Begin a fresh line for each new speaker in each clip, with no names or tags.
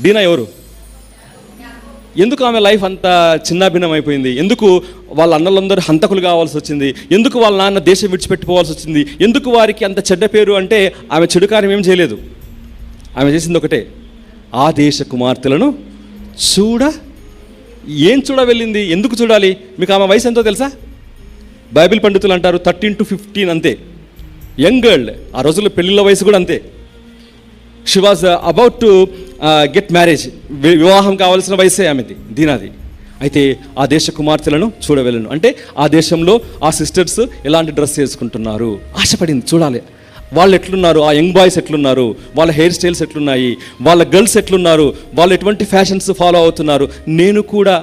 దీనా ఎవరు? ఎందుకు ఆమె లైఫ్ అంత చిన్నాభిన్నం అయిపోయింది? ఎందుకు వాళ్ళ అన్నలందరూ హంతకులు కావాల్సి వచ్చింది? ఎందుకు వాళ్ళ నాన్న దేశం విడిచిపెట్టుకోవాల్సి వచ్చింది? ఎందుకు వారికి అంత చెడ్డ పేరు? అంటే ఆమె చెడు కార్యం ఏం చేయలేదు. ఆమె చేసింది ఒకటే, ఆ దేశ కుమార్తెలను ఏం చూడ వెళ్ళింది? ఎందుకు చూడాలి? మీకు ఆమె వయసు ఎంతో తెలుసా? బైబిల్ పండితులు అంటారు 13 to 15 అంతే. Young girl. ఆ రోజుల్లో పెళ్ళిళ్ళ వయసు కూడా అంతే. She was about to get marriage. వివాహం కావాల్సిన వయసే ఆమెది, దీనాది. అయితే ఆ దేశ కుమార్తెలను చూడవెళ్ళను అంటే ఆ దేశంలో ఆ సిస్టర్స్ ఎలాంటి డ్రెస్ వేసుకుంటున్నారు ఆశపడింది, చూడాలి. వాళ్ళు ఎట్లున్నారు, ఆ యంగ్ బాయ్స్ ఎట్లున్నారు, వాళ్ళ హెయిర్ స్టైల్స్ ఎట్లున్నాయి, వాళ్ళ గర్ల్స్ ఎట్లున్నారు, వాళ్ళు ఎటువంటి ఫ్యాషన్స్ ఫాలో అవుతున్నారు. నేను కూడా,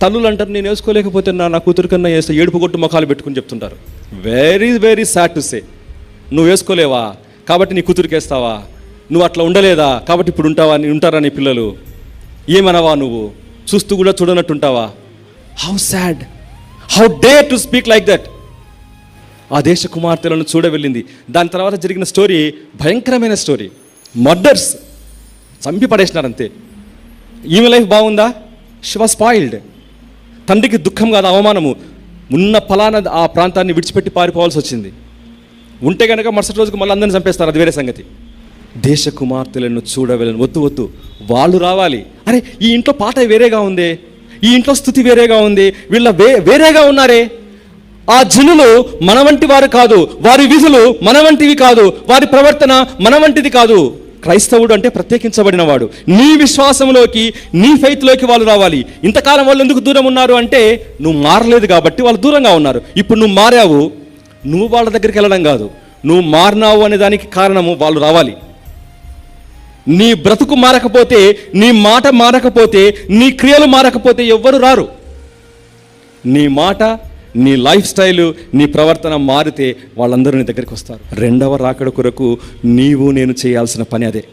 తల్లులు అంటారు నేను వేసుకోలేకపోతే నా కూతురు కన్నా వేస్తే ఏడుపు కొట్టు ముఖాలు పెట్టుకుని చెప్తుంటారు. Very very sad to say. నువ్వు వేసుకోలేవా కాబట్టి నీ కూతురికి వేస్తావా? నువ్వు అట్లా ఉండలేదా కాబట్టి ఇప్పుడు ఉంటారా నీ పిల్లలు? ఏమనవా నువ్వు? చూస్తూ కూడా చూడనట్టు ఉంటావా? How sad, how dare to speak like that. ఆ దేశ కుమార్తెలను చూడవెళ్ళింది. దాని తర్వాత జరిగిన స్టోరీ భయంకరమైన స్టోరీ. మర్డర్స్, చంపి పడేసినారు అంతే. ఈమె లైఫ్ బాగుందా? She was spoiled. తండ్రికి దుఃఖం కాదు, అవమానము. ఉన్న ఫలానా ఆ ప్రాంతాన్ని విడిచిపెట్టి పారిపోవాల్సి వచ్చింది. ఉంటే కనుక మరుసటి రోజుకు మళ్ళీ అందరిని చంపేస్తారు, అది వేరే సంగతి. దేశ కుమార్తెలను చూడవెళ్ళను. వద్దు, వాళ్ళు రావాలి. అరే ఈ ఇంట్లో పాట వేరేగా ఉంది, ఈ ఇంట్లో స్థుతి వేరేగా ఉంది, వీళ్ళ వేరేగా ఉన్నారే. ఆ జనులు మన వంటి వారు కాదు, వారి విధులు మన వంటివి కాదు, వారి ప్రవర్తన మన వంటిది కాదు. క్రైస్తవుడు అంటే ప్రత్యేకించబడిన వాడు. నీ విశ్వాసంలోకి, నీ ఫెయిత్లోకి వాళ్ళు రావాలి. ఇంతకాలం వాళ్ళు ఎందుకు దూరం ఉన్నారు అంటే నువ్వు మారలేదు కాబట్టి వాళ్ళు దూరంగా ఉన్నారు. ఇప్పుడు నువ్వు మారావు, నువ్వు వాళ్ళ దగ్గరికి వెళ్ళడం కాదు, నువ్వు మారినావు అనే దానికి కారణము వాళ్ళు రావాలి. నీ బ్రతుకు మారకపోతే, నీ మాట మారకపోతే, నీ క్రియలు మారకపోతే ఎవ్వరు రారు. నీ మాట, నీ లైఫ్ స్టైలు, నీ ప్రవర్తన మారితే వాళ్ళందరూ నీ దగ్గరికి వస్తారు. రెండవ రాకడ కొరకు నీవు నేను చేయాల్సిన పని అదే.